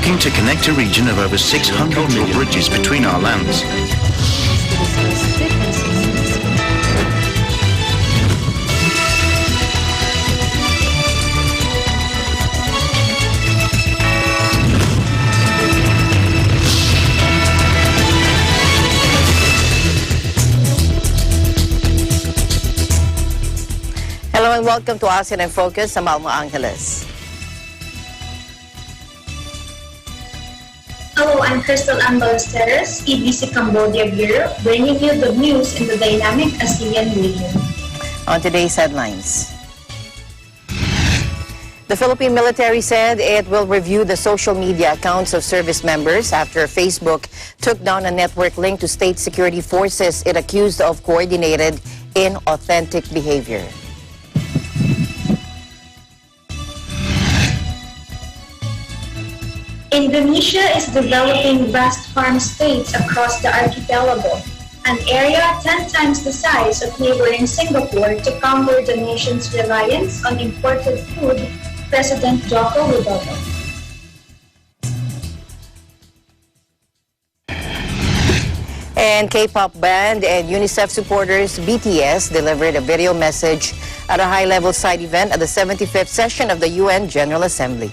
looking to connect a region of over 600 million bridges between our lands. Hello and welcome to ASEAN in Focus. I'm Alma Angeles. Hello, I'm Crystal Ambalasteros, EBC Cambodia Bureau, bringing you the news in the dynamic ASEAN region. On today's headlines, the Philippine military said it will review the social media accounts of service members after Facebook took down a network linked to state security forces it accused of coordinated inauthentic behavior. Indonesia is developing vast farm states across the archipelago, an area 10 times the size of neighboring Singapore, to counter the nation's reliance on imported food, President Joko Widodo. And K-pop band and UNICEF supporters BTS delivered a video message at a high-level side event at the 75th session of the UN General Assembly.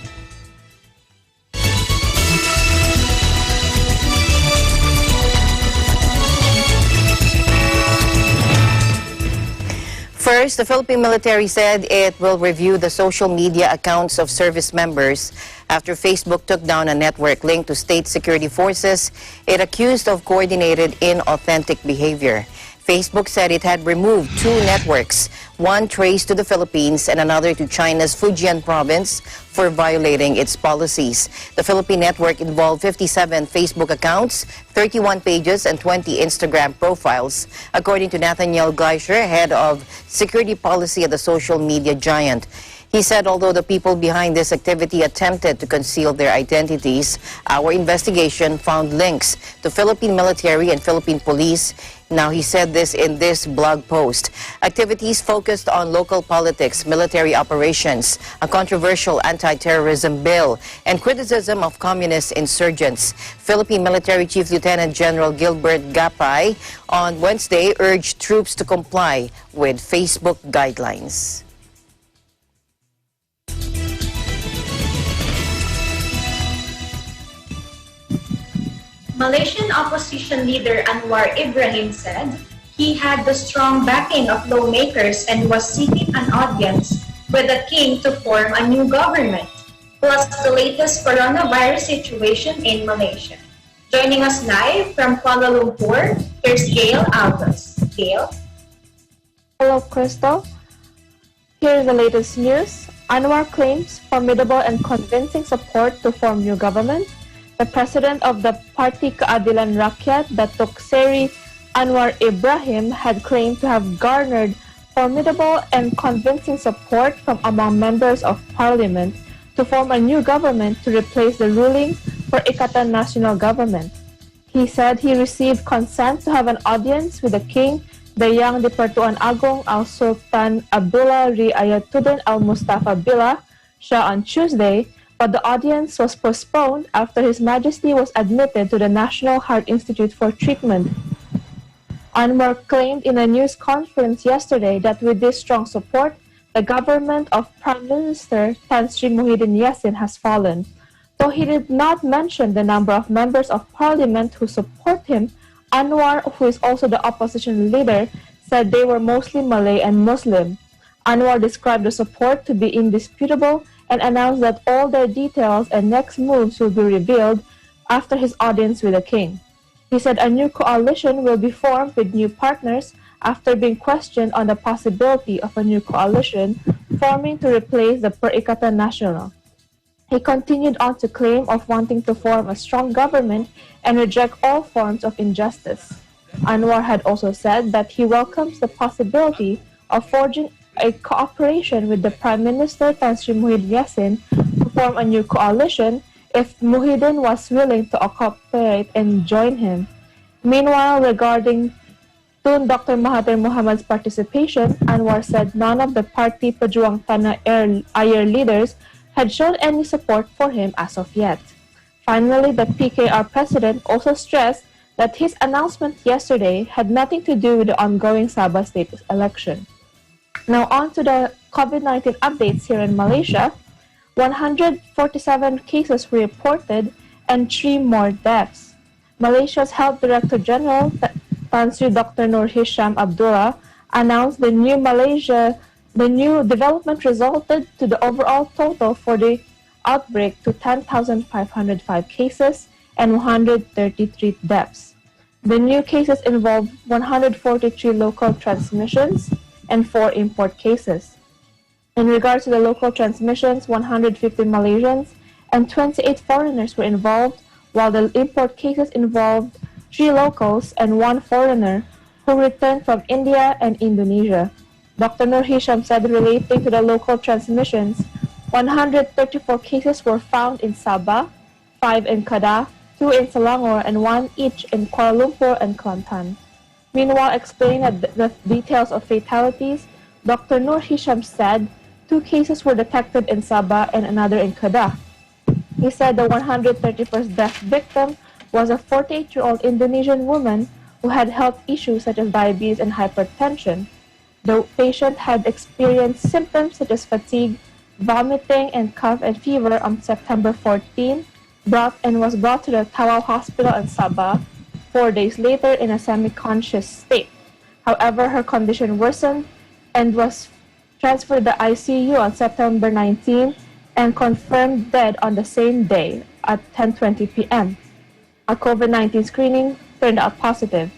First, the Philippine military said it will review the social media accounts of service members after Facebook took down a network linked to state security forces it accused of coordinated inauthentic behavior. Facebook said it had removed two networks, one traced to the Philippines and another to China's Fujian province, for violating its policies. The Philippine network involved 57 Facebook accounts, 31 pages, and 20 Instagram profiles, according to Nathaniel Gleischer, head of security policy at the social media giant. He said although the people behind this activity attempted to conceal their identities, our investigation found links to Philippine military and Philippine police. Now, he said this in this blog post. Activities focused on local politics, military operations, a controversial anti-terrorism bill, and criticism of communist insurgents. Philippine Military Chief Lieutenant General Gilbert Gapay on Wednesday urged troops to comply with Facebook guidelines. Malaysian opposition leader Anwar Ibrahim said he had the strong backing of lawmakers and was seeking an audience with the king to form a new government, plus the latest coronavirus situation in Malaysia. Joining us live from Kuala Lumpur, here's Gail Alves. Gail? Hello, Crystal. Here's the latest news. Anwar claims formidable and convincing support to form new government. The president of the Parti Keadilan Rakyat, Datuk Seri Anwar Ibrahim, had claimed to have garnered formidable and convincing support from among members of parliament to form a new government to replace the ruling Perikatan Nasional government. He said he received consent to have an audience with the king, the Yang di-Pertuan Agong Al-Sultan Abdullah Riayatuddin Al-Mustafa Billah Shah on Tuesday, but the audience was postponed after His Majesty was admitted to the National Heart Institute for treatment. Anwar claimed in a news conference yesterday that with this strong support, the government of Prime Minister Tan Sri Muhyiddin Yassin has fallen. Though he did not mention the number of members of parliament who support him, Anwar, who is also the opposition leader, said they were mostly Malay and Muslim. Anwar described the support to be indisputable and announced that all their details and next moves will be revealed after his audience with the king. He said a new coalition will be formed with new partners after being questioned on the possibility of a new coalition forming to replace the Perikatan Nasional. He continued on to claim of wanting to form a strong government and reject all forms of injustice. Anwar had also said that he welcomes the possibility of forging a cooperation with the Prime Minister Tan Sri Muhyiddin Yassin to form a new coalition if Muhyiddin was willing to cooperate and join him. Meanwhile, regarding Tun Dr. Mahathir Mohamad's participation, Anwar said none of the Parti Pejuang Tanah Air leaders had shown any support for him as of yet. Finally, the PKR president also stressed that his announcement yesterday had nothing to do with the ongoing Sabah state election. Now on to the COVID-19 updates here in Malaysia. 147 cases were reported and 3 more deaths. Malaysia's Health Director General, Tan Sri Dr. Nur Hisham Abdullah, announced the new development resulted to the overall total for the outbreak to 10,505 cases and 133 deaths. The new cases involved 143 local transmissions and 4 import cases. In regards to the local transmissions, 150 Malaysians and 28 foreigners were involved, while the import cases involved 3 locals and 1 foreigner who returned from India and Indonesia. Dr. Nur Hisham said relating to the local transmissions, 134 cases were found in Sabah, 5 in Kedah, 2 in Selangor, and 1 each in Kuala Lumpur and Kelantan. Meanwhile, explaining the details of fatalities, Dr. Nur Hisham said 2 cases were detected in Sabah and another in Kedah. He said the 131st death victim was a 48-year-old Indonesian woman who had health issues such as diabetes and hypertension. The patient had experienced symptoms such as fatigue, vomiting, and cough and fever on September 14, was brought to the Tawau Hospital in Sabah 4 days later in a semi-conscious state. However, her condition worsened and was transferred to the ICU on September 19 and confirmed dead on the same day at 10:20 p.m. A COVID-19 screening turned out positive.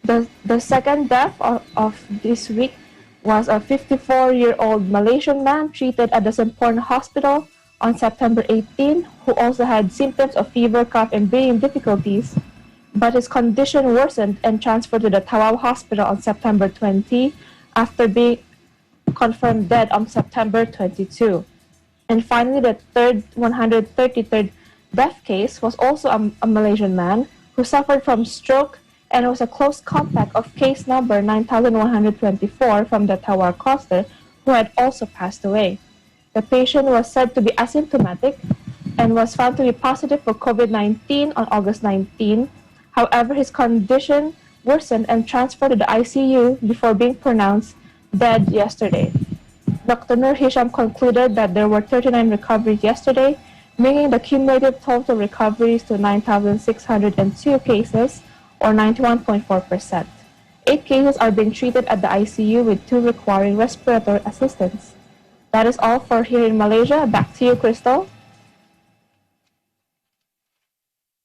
The second death of this week was a 54-year-old Malaysian man treated at the Semporna Hospital on September 18, who also had symptoms of fever, cough, and breathing difficulties, but his condition worsened and transferred to the Tawau Hospital on September 20 after being confirmed dead on September 22. And finally, the 133rd death case was also a Malaysian man who suffered from stroke and was a close contact of case number 9124 from the Tawau cluster, who had also passed away. The patient was said to be asymptomatic and was found to be positive for COVID-19 on August 19. However, his condition worsened and transferred to the ICU before being pronounced dead yesterday. Dr. Nur Hisham concluded that there were 39 recoveries yesterday, bringing the cumulative total recoveries to 9,602 cases, or 91.4%. 8 cases are being treated at the ICU, with 2 requiring respiratory assistance. That is all for here in Malaysia. Back to you, Crystal.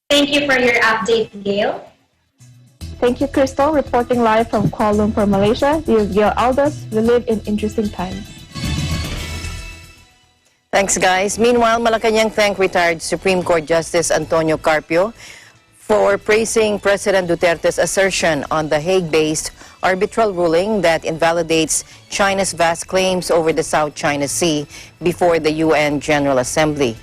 Thank you for your update, Gail. Thank you, Crystal. Reporting live from Kuala Lumpur, Malaysia. This is Gail Aldous. We live in interesting times. Thanks, guys. Meanwhile, Malacanang thanked retired Supreme Court Justice Antonio Carpio for praising President Duterte's assertion on the Hague-based arbitral ruling that invalidates China's vast claims over the South China Sea before the UN General Assembly.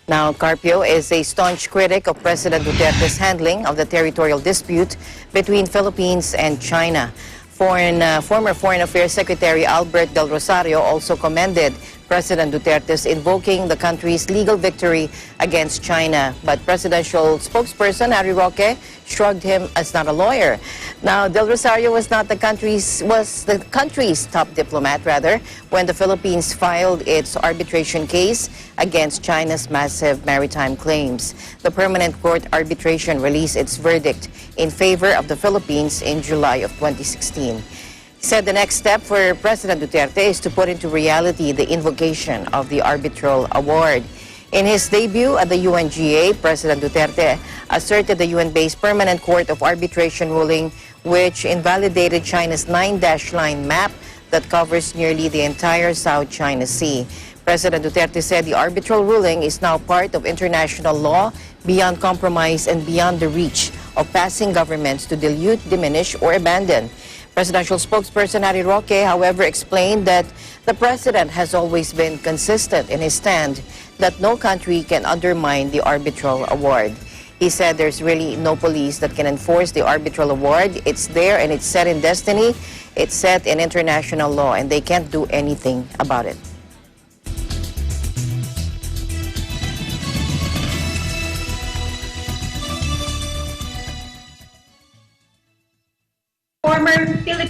Now, Carpio is a staunch critic of President Duterte's handling of the territorial dispute between Philippines and China. Former Foreign Affairs Secretary Albert Del Rosario also commended President Duterte's invoking the country's legal victory against China. But presidential spokesperson Harry Roque shrugged him as not a lawyer. Now, Del Rosario was the country's top diplomat, when the Philippines filed its arbitration case against China's massive maritime claims. The Permanent Court arbitration released its verdict in favor of the Philippines in July of 2016. He said the next step for President Duterte is to put into reality the invocation of the arbitral award. In his debut at the UNGA, President Duterte asserted the UN-based Permanent Court of Arbitration ruling, which invalidated China's 9-line map that covers nearly the entire South China Sea. President Duterte said the arbitral ruling is now part of international law, beyond compromise and beyond the reach of passing governments to dilute, diminish, or abandon. Presidential spokesperson Harry Roque, however, explained that the president has always been consistent in his stand that no country can undermine the arbitral award. He said there's really no police that can enforce the arbitral award. It's there and it's set in destiny. It's set in international law, and they can't do anything about it.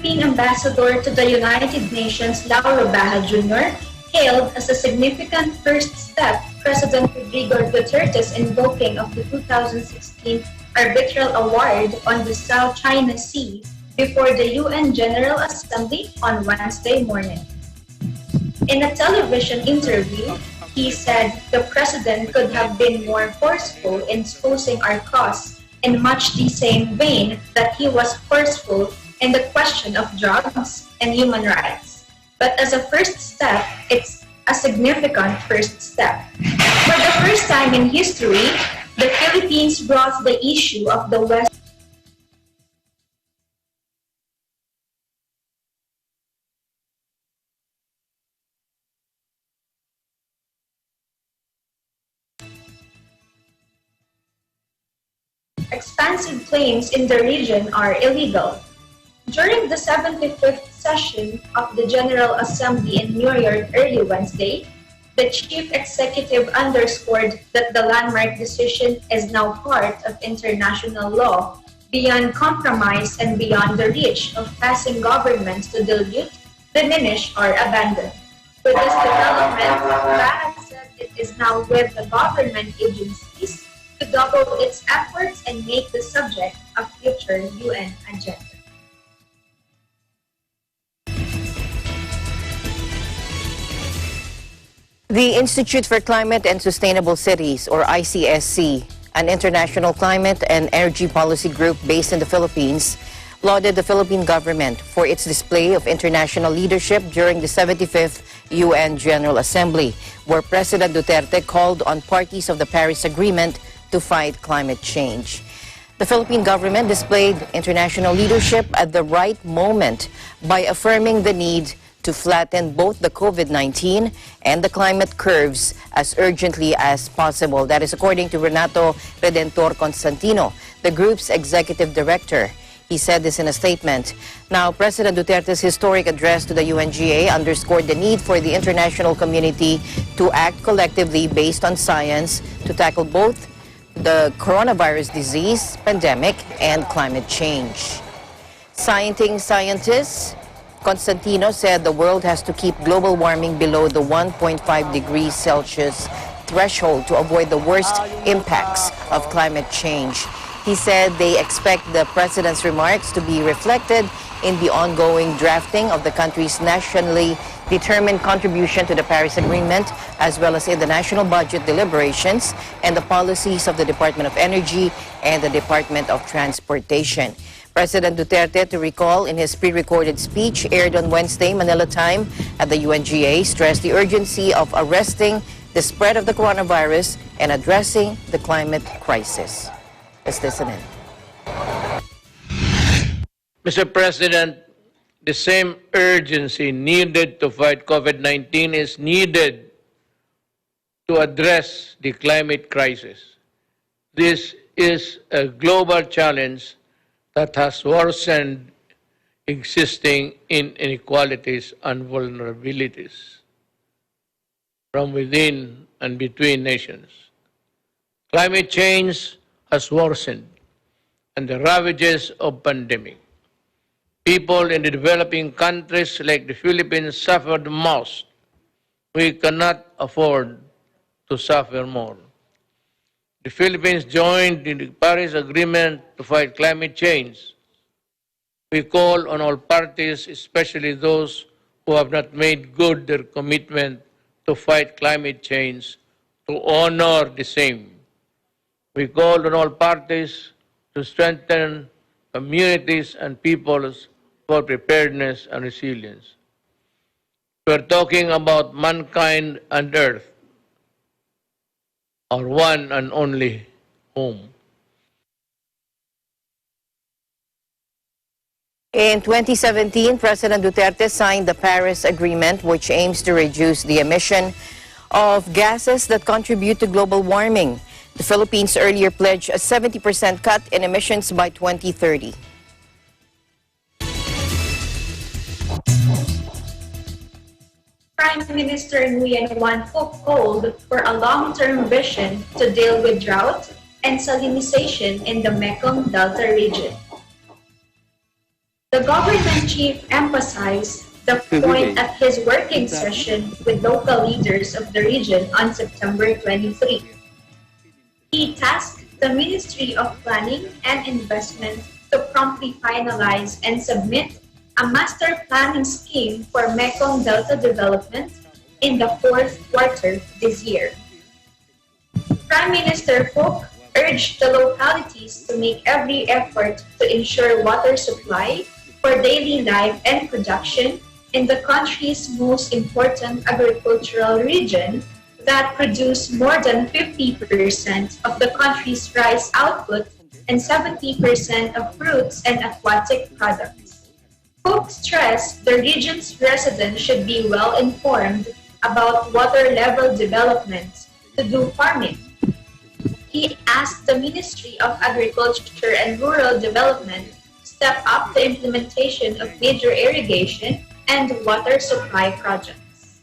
Philippine ambassador to the United Nations, Lauro Baja Jr., hailed as a significant first step President Rodrigo Duterte's invoking of the 2016 arbitral award on the South China Sea before the UN General Assembly on Wednesday morning. In a television interview, he said the president could have been more forceful in exposing our cause in much the same vein that he was forceful in the question of drugs and human rights. But as a first step, it's a significant first step. For the first time in history, the Philippines brought the issue of the West expansive claims in the region are illegal. During the 75th session of the General Assembly in New York early Wednesday, the chief executive underscored that the landmark decision is now part of international law, beyond compromise and beyond the reach of passing governments to dilute, diminish, or abandon. With this development, Baja said it is now with the government agencies to double its efforts and make the subject a future UN agenda. The Institute for Climate and Sustainable Cities, or ICSC, an international climate and energy policy group based in the Philippines, lauded the Philippine government for its display of international leadership during the 75th UN General Assembly, where President Duterte called on parties of the Paris Agreement to fight climate change. The Philippine government displayed international leadership at the right moment by affirming the need to flatten both the COVID-19 and the climate curves as urgently as possible. That is according to Renato Redentor Constantino, the group's executive director. He said this in a statement. Now, President Duterte's historic address to the UNGA underscored the need for the international community to act collectively based on science to tackle both the coronavirus disease, pandemic, and climate change. Citing scientists, Constantino said the world has to keep global warming below the 1.5 degrees Celsius threshold to avoid the worst impacts of climate change. He said they expect the president's remarks to be reflected in the ongoing drafting of the country's nationally determined contribution to the Paris Agreement, as well as in the national budget deliberations and the policies of the Department of Energy and the Department of Transportation. President Duterte, to recall, in his pre-recorded speech aired on Wednesday, Manila time, at the UNGA, stressed the urgency of arresting the spread of the coronavirus and addressing the climate crisis. Let's listen in. Mr. President, the same urgency needed to fight COVID-19 is needed to address the climate crisis. This is a global challenge that has worsened existing inequalities and vulnerabilities from within and between nations. Climate change has worsened, and the ravages of pandemic. People in the developing countries like the Philippines suffer the most. We cannot afford to suffer more. The Philippines joined in the Paris Agreement to fight climate change. We call on all parties, especially those who have not made good their commitment to fight climate change, to honor the same. We call on all parties to strengthen communities and peoples for preparedness and resilience. We're talking about mankind and Earth, our one and only home. In 2017, President Duterte signed the Paris Agreement, which aims to reduce the emission of gases that contribute to global warming. The Philippines earlier pledged a 70% cut in emissions by 2030. Prime Minister Nguyen Xuan Phuc called for a long-term vision to deal with drought and salinization in the Mekong Delta region. The government chief emphasized the point at his working session with local leaders of the region on September 23. He tasked the Ministry of Planning and Investment to promptly finalize and submit a master planning scheme for Mekong Delta development in the fourth quarter this year. Prime Minister Phuc urged the localities to make every effort to ensure water supply for daily life and production in the country's most important agricultural region that produce more than 50% of the country's rice output and 70% of fruits and aquatic products. Phuc stressed the region's residents should be well informed about water level development to do farming. He asked the Ministry of Agriculture and Rural Development to step up the implementation of major irrigation and water supply projects.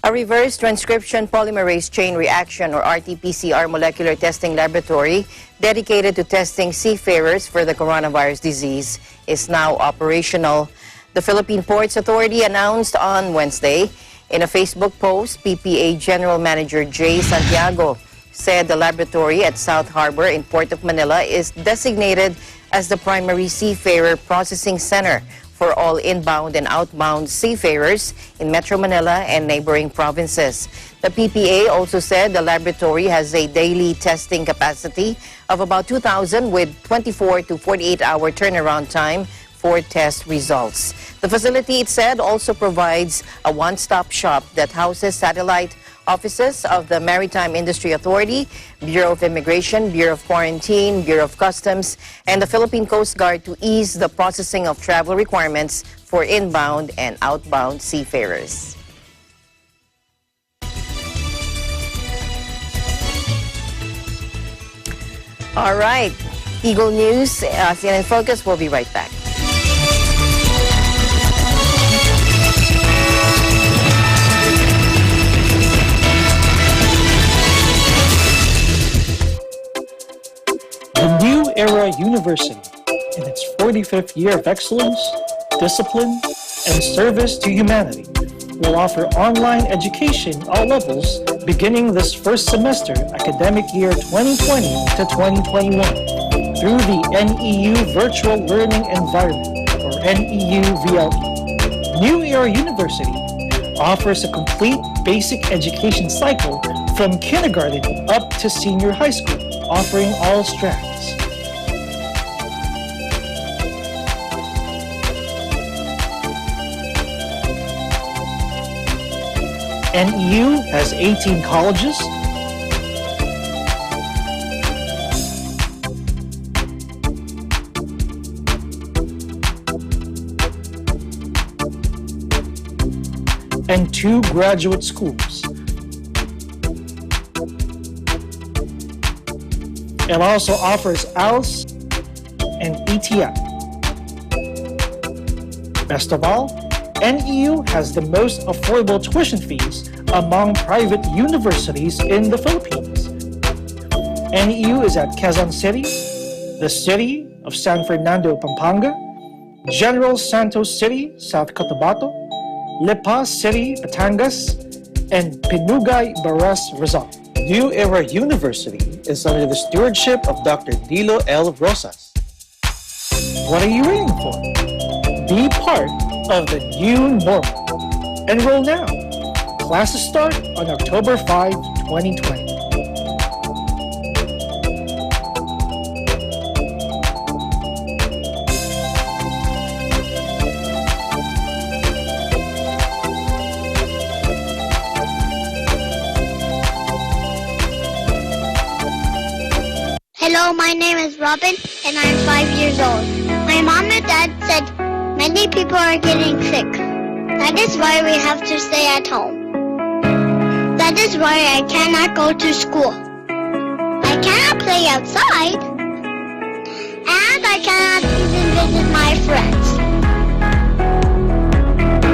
A reverse transcription polymerase chain reaction, or RT-PCR, molecular testing laboratory dedicated to testing seafarers for the coronavirus disease is now operational. The Philippine Ports Authority announced on Wednesday. In a Facebook post, PPA General Manager Jay Santiago said the laboratory at South Harbor in Port of Manila is designated as the primary seafarer processing center for all inbound and outbound seafarers in Metro Manila and neighboring provinces. The PPA also said the laboratory has a daily testing capacity of about 2,000 with 24 to 48-hour turnaround time for test results. The facility, it said, also provides a one-stop shop that houses satellite offices of the Maritime Industry Authority, Bureau of Immigration, Bureau of Quarantine, Bureau of Customs, and the Philippine Coast Guard to ease the processing of travel requirements for inbound and outbound seafarers. All right, Eagle News, ASEAN in Focus. We'll be right back. The New Era University, in its 45th year of excellence, discipline, and service to humanity, will offer online education all levels beginning this first semester academic year 2020 to 2021 through the NEU Virtual Learning Environment, or NEU VLE. New Era University offers a complete basic education cycle from kindergarten up to senior high school, offering all strands. NEU has 18 colleges, and 2 graduate schools. It also offers ALS and ETF. Best of all, NEU has the most affordable tuition fees among private universities in the Philippines. NEU is at Quezon City, the city of San Fernando, Pampanga, General Santos City, South Cotabato, Lipa City, Batangas, and Pinugay, Baras, Rizal. New Era University is under the stewardship of Dr. Dilo L. Rosas. What are you waiting for? Be part of the new normal. Enroll now. Classes start on October 5, 2020. Hello, my name is Robin and I'm 5 years old. My mom and dad said many people are getting sick. That is why we have to stay at home. That is why I cannot go to school. I cannot play outside. And I cannot even visit my friends.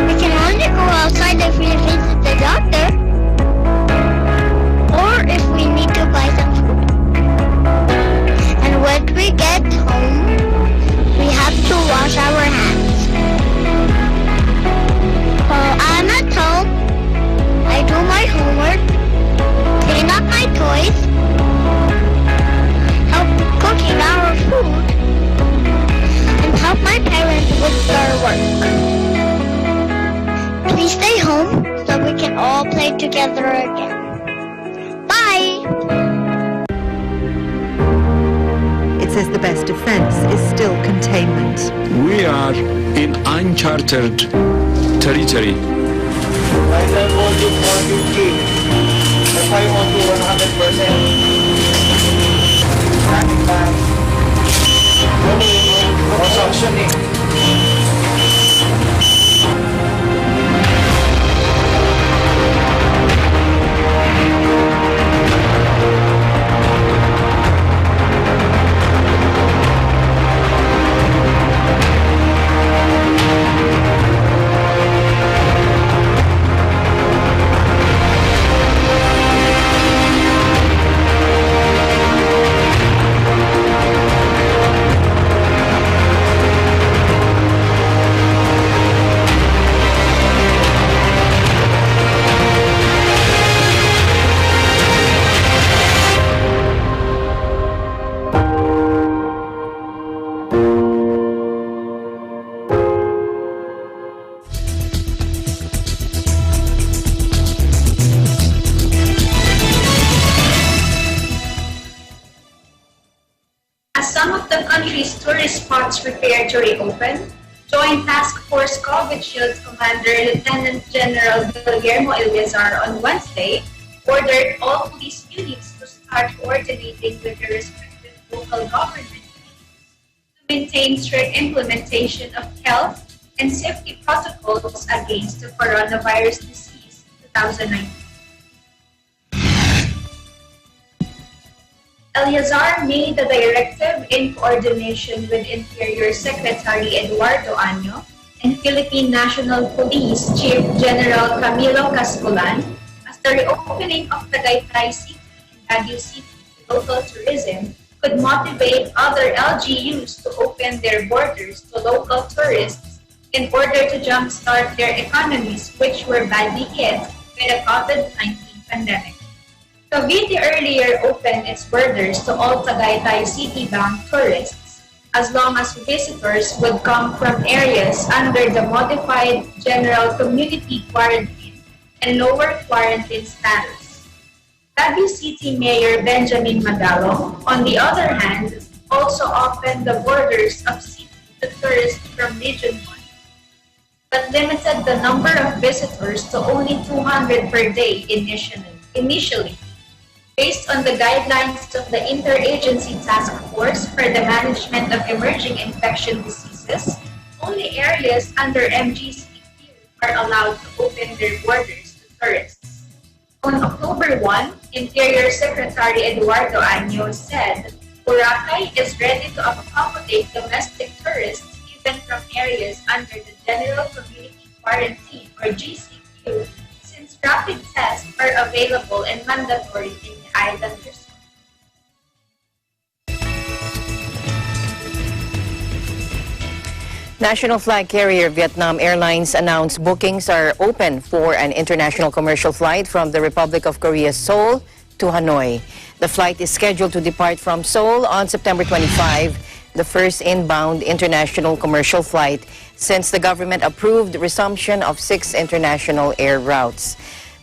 We can only go outside if we visit the doctor. Or if we need to buy some food. all play together again. Bye! It says the best defense is still containment. We are in uncharted territory. Final volume 450. FI on to 100%. Running back. Consumptioning. Some of the country's tourist spots prepare to reopen, Joint Task Force COVID Shield Commander Lieutenant General Guillermo Eleazar on Wednesday ordered all police units to start coordinating with their respective local government units to maintain strict implementation of health and safety protocols against the coronavirus disease 2019. Eleazar made the directive in coordination with Interior Secretary Eduardo Año and Philippine National Police Chief General Camilo Cascolan as the reopening of Tagaytay City and Baguio City to local tourism could motivate other LGUs to open their borders to local tourists in order to jumpstart their economies, which were badly hit by the COVID-19 pandemic. Cavite earlier opened its borders to all Tagaytay City-bound tourists, as long as visitors would come from areas under the modified general community quarantine and lower quarantine status. Baguio City Mayor Benjamin Magalong, on the other hand, also opened the borders of city to tourists from Region 1, but limited the number of visitors to only 200 per day initially. Based on the guidelines of the Interagency Task Force for the Management of Emerging Infection Diseases, only areas under MGCQ are allowed to open their borders to tourists. On October 1, Interior Secretary Eduardo Año said Boracay is ready to accommodate domestic tourists even from areas under the General Community Quarantine or GCQ, since rapid tests are available and mandatory in the island resort. National flag carrier Vietnam Airlines announced bookings are open for an international commercial flight from the Republic of Korea's Seoul to Hanoi. The flight is scheduled to depart from Seoul on September 25, the first inbound international commercial flight since the government approved resumption of 6 international air routes.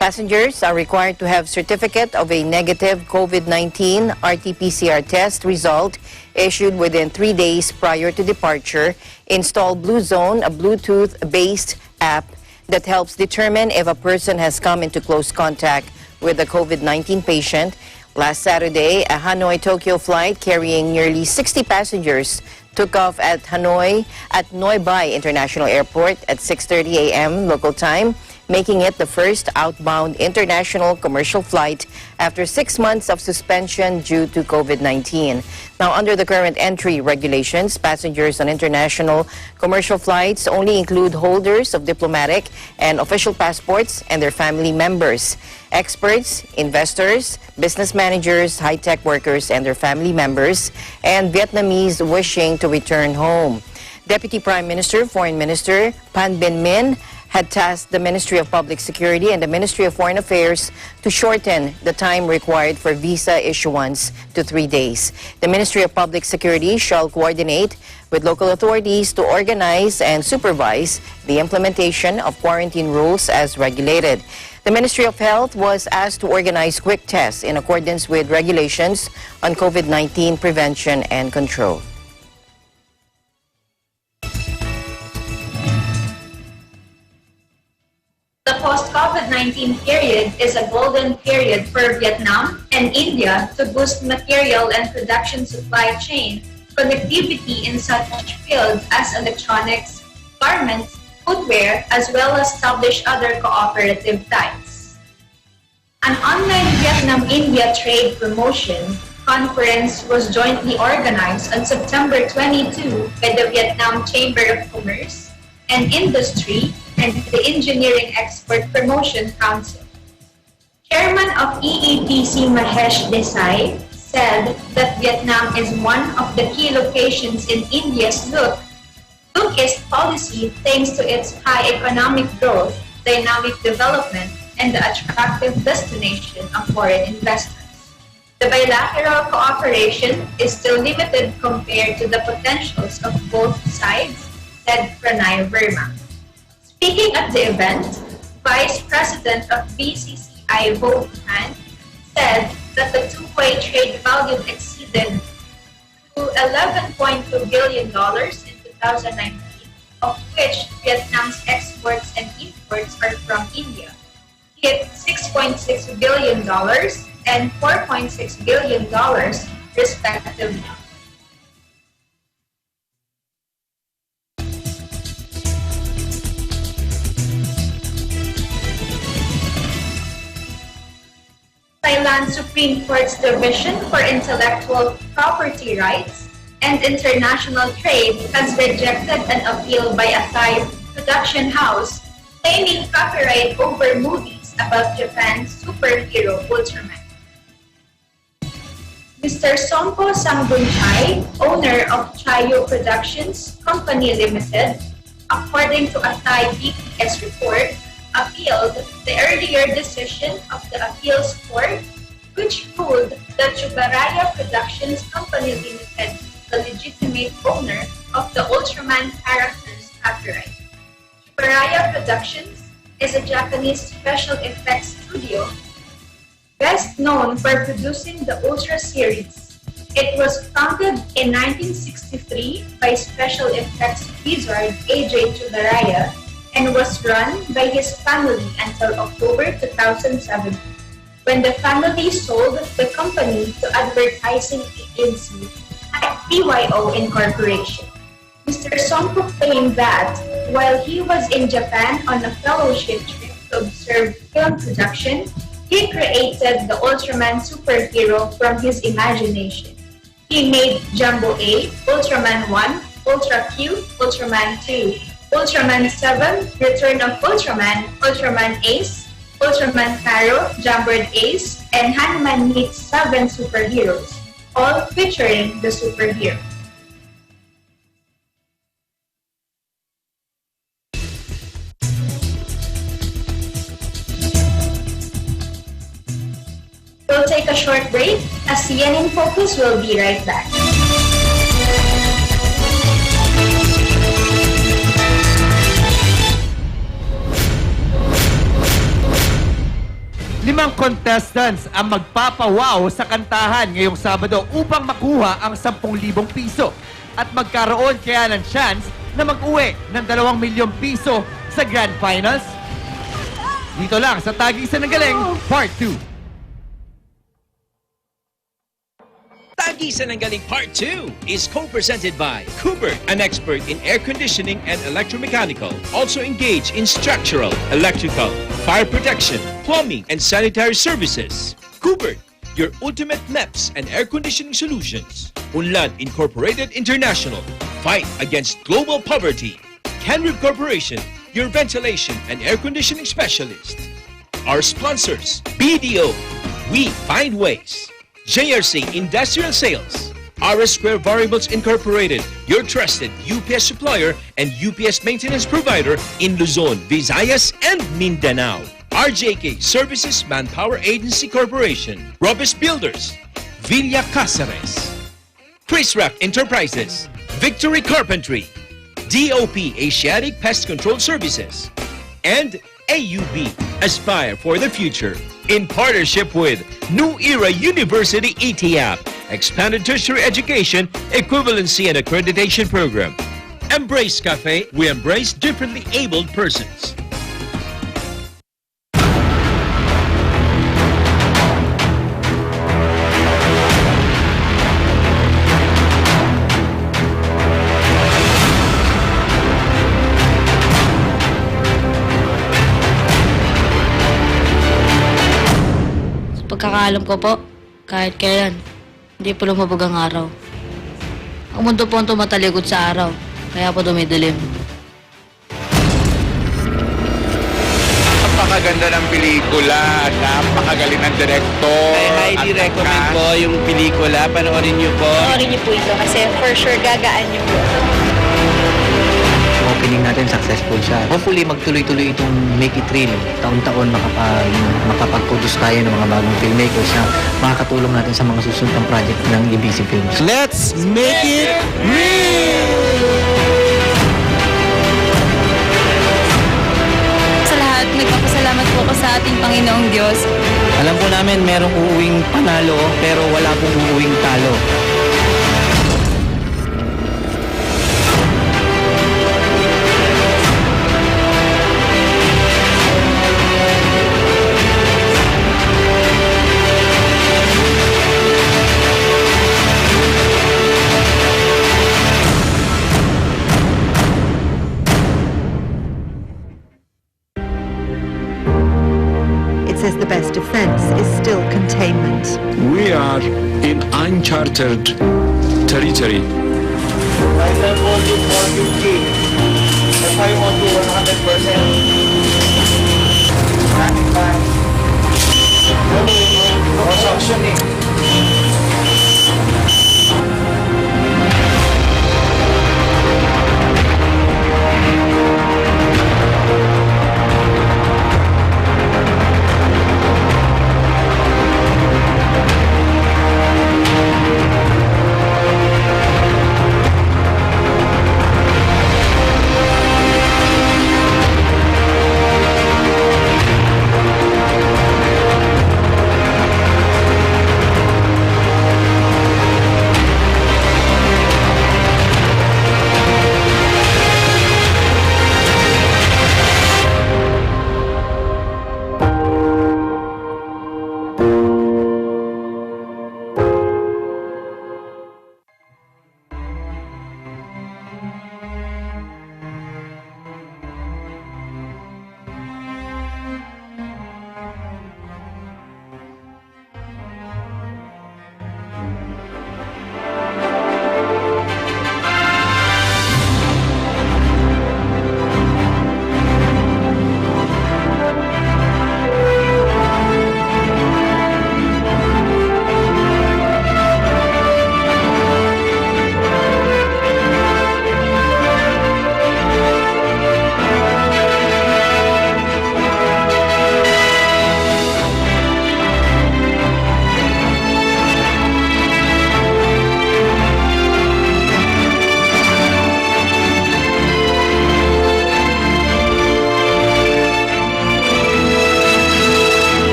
Passengers are required to have certificate of a negative COVID-19 RT-PCR test result issued within 3 days prior to departure, install Blue Zone, a Bluetooth-based app that helps determine if a person has come into close contact with a COVID-19 patient. Last Saturday, a Hanoi-Tokyo flight carrying nearly 60 passengers took off at Noi Bai International Airport at 6:30 a.m. local time, making it the first outbound international commercial flight after 6 months of suspension due to COVID-19. Now, under the current entry regulations, passengers on international commercial flights only include holders of diplomatic and official passports and their family members. Experts, investors, business managers, high-tech workers and their family members, and Vietnamese wishing to return home. Deputy Prime Minister, Foreign Minister Phan Binh Minh had tasked the Ministry of Public Security and the Ministry of Foreign Affairs to shorten the time required for visa issuance to 3 days. The Ministry of Public Security shall coordinate with local authorities to organize and supervise the implementation of quarantine rules as regulated. The Ministry of Health was asked to organize quick tests in accordance with regulations on COVID-19 prevention and control. The post-COVID-19 period is a golden period for Vietnam and India to boost material and production supply chain connectivity in such fields as electronics, garments, footwear, as well as establish other cooperative ties. An online Vietnam-India trade promotion conference was jointly organized on September 22 by the Vietnam Chamber of Commerce and Industry and the Engineering Export Promotion Council. Chairman of EEPC Mahesh Desai said that Vietnam is one of the key locations in India's Look East policy thanks to its high economic growth, dynamic development, and the attractive destination of foreign investors. The bilateral cooperation is still limited compared to the potentials of both sides, said Pranay Verma. Speaking at the event, Vice President of BCCI Vo Han said that the two-way trade volume exceeded to $11.2 billion in 2019, of which Vietnam's exports and imports are from India, hit $6.6 billion and $4.6 billion, respectively. Thailand Supreme Court's Division for Intellectual Property Rights and International Trade has rejected an appeal by a Thai production house claiming copyright over movies about Japan's superhero Ultraman. Mr. Sompo Sangbunchai, owner of Chayo Productions Company Limited, according to a Thai BPS report, appealed the earlier decision of the appeals court, which ruled that Chubaraya Productions Company Limited, the legitimate owner of the Ultraman character's copyright. Chubaraya Productions is a Japanese special effects studio best known for producing the Ultra series. It was founded in 1963 by special effects wizard A.J. Chubaraya and was run by his family until October 2007, when the family sold the company to advertising agency PYO Incorporation. Mr. Sompo claimed that while he was in Japan on a fellowship trip to observe film production, he created the Ultraman superhero from his imagination. He made Jumbo A, Ultraman 1, Ultra Q, Ultraman 2, Ultraman 7, Return of Ultraman, Ultraman Ace, Ultraman Taro, Jumboed Ace, and Hanuman meets 7 superheroes, all featuring the superhero. We'll take a short break. ASEAN in Focus will be right back. Limang contestants ang magpapawaw sa kantahan ngayong Sabado upang makuha ang 10,000 piso at magkaroon kaya ng chance na mag-uwi ng 2 milyong piso sa Grand Finals. Dito lang sa Tagisan ng Galing, Part 2. Tagisan ng Galing Part 2 is co-presented by Kubert, an expert in air conditioning and electromechanical. Also engaged in structural, electrical, fire protection, plumbing, and sanitary services. Kubert, your ultimate MEPS and air conditioning solutions. Unlad Incorporated International, fight against global poverty. Canrib Corporation, your ventilation and air conditioning specialist. Our sponsors, BDO, we find ways. JRC Industrial Sales, RS Square Variables Incorporated, your trusted UPS supplier and UPS maintenance provider in Luzon, Visayas, and Mindanao. RJK Services Manpower Agency Corporation, Robust Builders, Villa Cáceres, Chris Rock Enterprises, Victory Carpentry, DOP Asiatic Pest Control Services, and AUB, Aspire for the Future, in partnership with New Era University ETAP, Expanded Tertiary Education, Equivalency and Accreditation Program. Embrace Cafe, we embrace differently abled persons. Pagkakaalam ko po, kahit kailan, hindi po lumabog ang araw. Ang mundo po ang tumatalikod sa araw, kaya po dumidilim. Napakaganda ng pelikula, napakagaling ng director. I highly recommend po yung pelikula, panoorin niyo po. Panoorin niyo po ito kasi for sure gagaan niyo po. Opening natin successful siya. Hopefully magtuloy-tuloy itong Make It Real. Taon-taon makapag-produce tayo ng mga bagong filmmakers na makakatulong natin sa mga susunod ng project ng EBC Films. Let's make it real! Sa lahat, nagpapasalamat po ako sa ating Panginoong Diyos. Alam po namin merong uuwing panalo pero wala pong uuwing talo. Says the best defense is still containment. We are in uncharted territory. Final volume 450. If I want to 100%. Running back. Construction eh.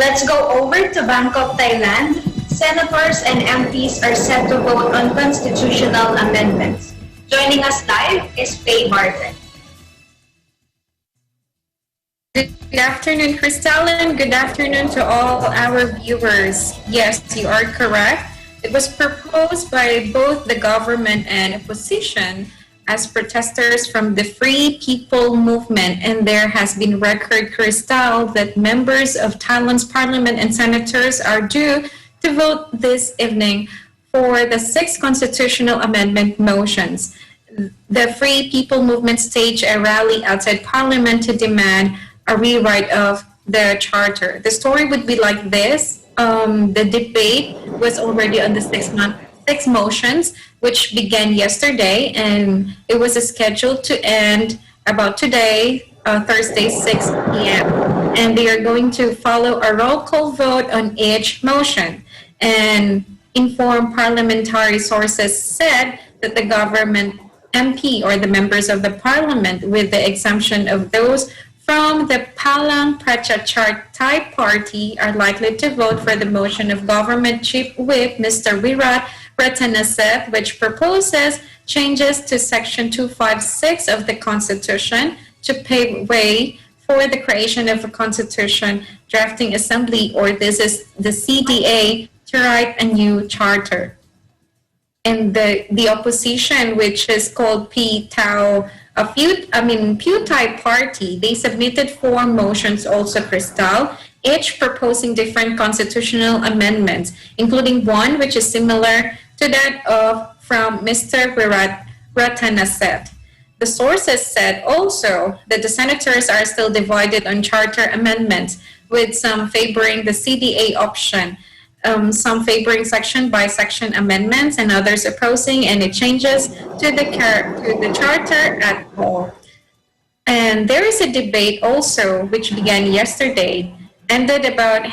Let's go over to Bangkok, Thailand. Senators and MPs are set to vote on constitutional amendments. Joining us live is Faye Barton. Good afternoon, Crystal, and good afternoon to all our viewers. Yes, you are correct. It was proposed by both the government and opposition as protesters from the Free People Movement, and there has been record, Crystal, that members of Thailand's parliament and senators are due to vote this evening for the 6 constitutional amendment motions. The Free People Movement staged a rally outside parliament to demand a rewrite of the charter. The story would be like this. The debate was already on the 6th month 6 motions, which began yesterday, and it was scheduled to end about today, Thursday, 6 p.m. And they are going to follow a roll call vote on each motion. And informed parliamentary sources said that the government MP or the members of the parliament, with the exemption of those from the Palang Prachachartai party, are likely to vote for the motion of Government Chief Whip Mr. Wirat Ratanaset, which proposes changes to Section 256 of the Constitution to pave way for the creation of a Constitution Drafting Assembly, or this is the CDA, to write a new charter. And the opposition, which is called Putai Party, they submitted 4 motions also, Crystal, each proposing different constitutional amendments, including one which is similar to that from Mr. Wirat Ratanaset. The sources said also that the senators are still divided on charter amendments, with some favoring the CDA option, some favoring section by section amendments, and others opposing any changes to the charter at all. And there is a debate also which began yesterday, ended about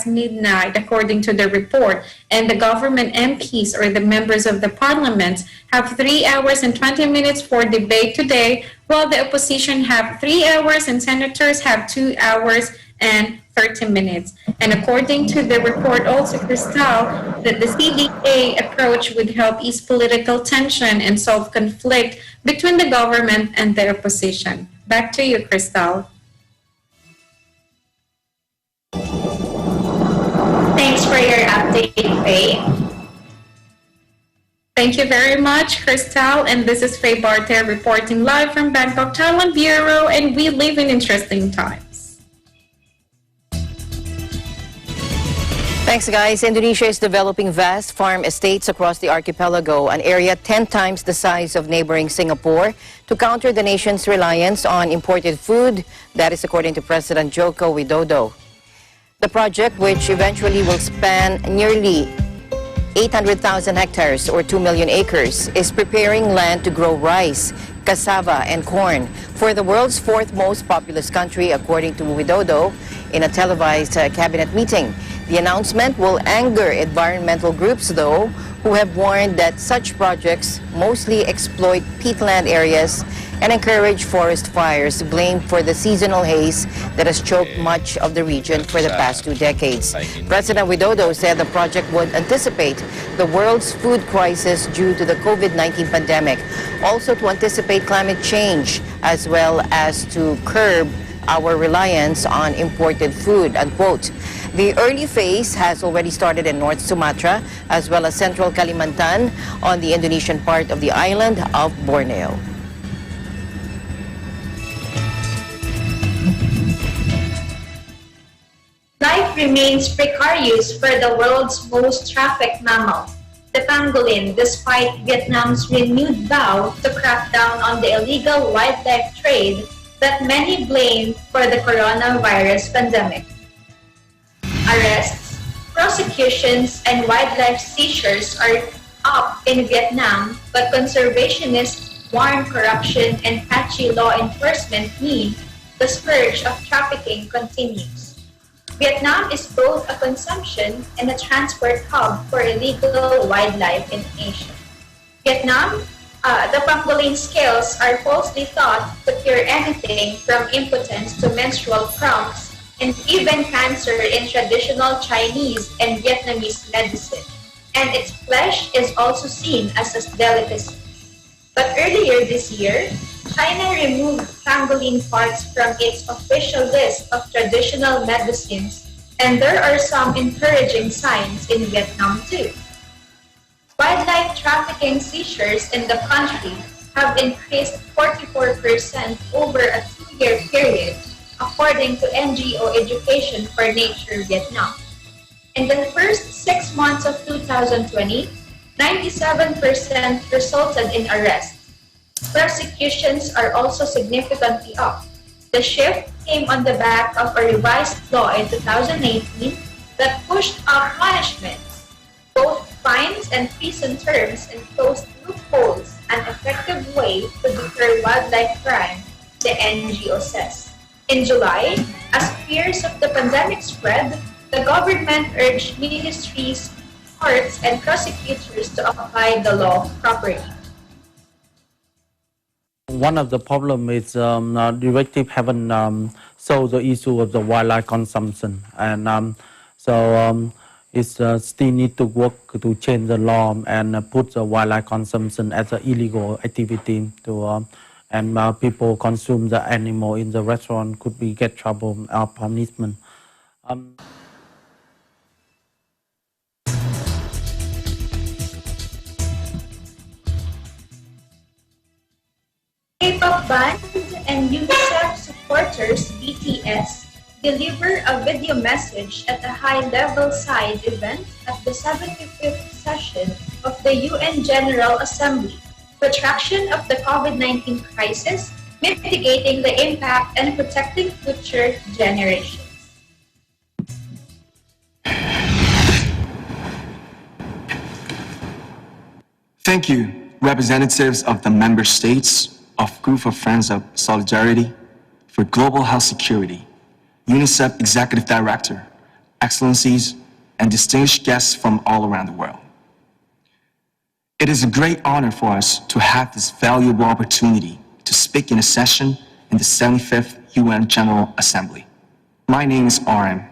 midnight, according to the report, and the government MPs or the members of the parliament have 3 hours and 20 minutes for debate today, while the opposition have 3 hours and senators have 2 hours and 30 minutes. And according to the report also, Crystal, that the CDA approach would help ease political tension and solve conflict between the government and the opposition. Back to you, Crystal. Thanks for your update, Faye. Thank you very much, Crystal. And this is Faye Barter reporting live from Bangkok, Thailand Bureau, and we live in interesting times. Thanks, guys. Indonesia is developing vast farm estates across the archipelago, an area 10 times the size of neighboring Singapore, to counter the nation's reliance on imported food. That is according to President Joko Widodo. The project, which eventually will span nearly 800,000 hectares or 2 million acres, is preparing land to grow rice, cassava, and corn for the world's 4th most populous country, according to Widodo in a televised cabinet meeting. The announcement will anger environmental groups, though, who have warned that such projects mostly exploit peatland areas and encourage forest fires, blamed for the seasonal haze that has choked much of the region for the past 2 decades. President Widodo said the project would anticipate the world's food crisis due to the COVID-19 pandemic, also to anticipate climate change, as well as to curb our reliance on imported food, unquote. The early phase has already started in North Sumatra, as well as central Kalimantan, on the Indonesian part of the island of Borneo. Life remains precarious for the world's most trafficked mammal, the pangolin, despite Vietnam's renewed vow to crack down on the illegal wildlife trade that many blame for the coronavirus pandemic. Arrests, prosecutions, and wildlife seizures are up in Vietnam, but conservationists warn corruption and patchy law enforcement mean the scourge of trafficking continues. Vietnam is both a consumption and a transport hub for illegal wildlife in Asia. Vietnam, the pangolin scales are falsely thought to cure anything from impotence to menstrual cramps, and even cancer in traditional Chinese and Vietnamese medicine, and its flesh is also seen as a delicacy. But earlier this year, China removed pangolin parts from its official list of traditional medicines, and there are some encouraging signs in Vietnam too. Wildlife trafficking seizures in the country have increased 44% over a 2-year period, according to NGO Education for Nature Vietnam. In the first 6 months of 2020, 97% resulted in arrest. Prosecutions are also significantly up. The shift came on the back of a revised law in 2018 that pushed up punishments. Both fines and prison terms and closed loopholes an effective way to deter wildlife crime, the NGO says. In July, as fears of the pandemic spread, the government urged ministries, courts, and prosecutors to apply the law properly. One of the problems is directive haven't solved the issue of the wildlife consumption, and it's still need to work to change the law and put the wildlife consumption as an illegal activity to and people consume the animal in the restaurant could be get trouble or punishment. K-pop band and UNICEF supporters BTS deliver a video message at a high-level side event at the 75th session of the UN General Assembly, protraction of the COVID-19 crisis, mitigating the impact and protecting future generations. Thank you, representatives of the member states of Group of Friends of Solidarity for Global Health Security, UNICEF Executive Director, Excellencies, and distinguished guests from all around the world. It is a great honor for us to have this valuable opportunity to speak in a session in the 75th UN General Assembly. My name is RM,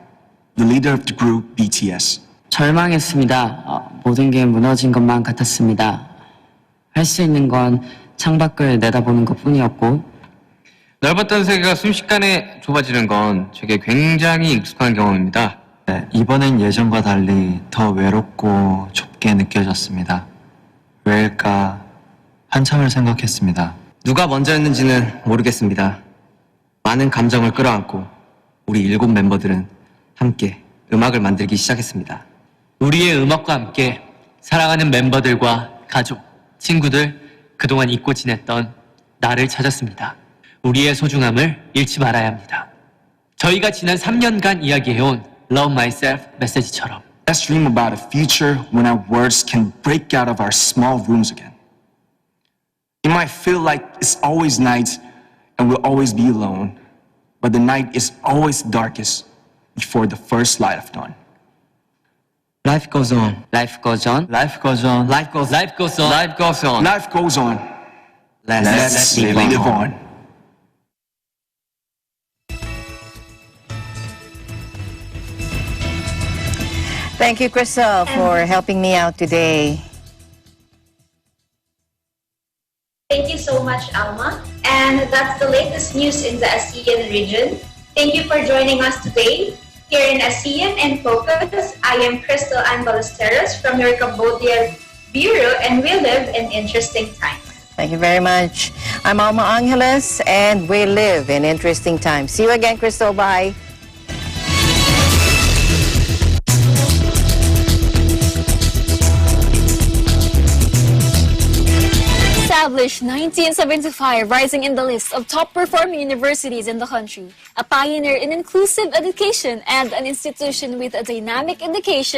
the leader of the group BTS. 절망했습니다. 모든 게 무너진 것만 같았습니다. 할 수 있는 건 창밖을 내다보는 것뿐이었고 넓었던 세계가 순식간에 좁아지는 건 제게 굉장히 익숙한 경험입니다. 네, 이번엔 예전과 달리 더 외롭고 좁게 느껴졌습니다. 왜일까 한참을 생각했습니다. 누가 먼저였는지는 모르겠습니다. 많은 감정을 끌어안고 우리 7 멤버들은 함께 음악을 만들기 시작했습니다. 우리의 음악과 함께 사랑하는 멤버들과 가족, 친구들, 그동안 잊고 지냈던 나를 찾았습니다. 우리의 소중함을 잃지 말아야 합니다. 저희가 지난 3년간 이야기해온 Love Myself 메시지처럼 Let's dream about a future when our words can break out of our small rooms again. It might feel like it's always night and we'll always be alone, but the night is always darkest before the first light of dawn. Life goes on. Life goes on. Life goes on. Life goes on. Life goes on. Life goes on. Life goes on. Let's live on. Thank you, Crystal, for helping me out today. Thank you so much, Alma. And that's the latest news in the ASEAN region. Thank you for joining us today. Here in ASEAN in Focus, I am Crystal Ann Ballesteros from your Cambodia Bureau, and we live in interesting times. Thank you very much. I'm Alma Angeles, and we live in interesting times. See you again, Crystal. Bye. Established 1975, rising in the list of top-performing universities in the country, a pioneer in inclusive education and an institution with a dynamic education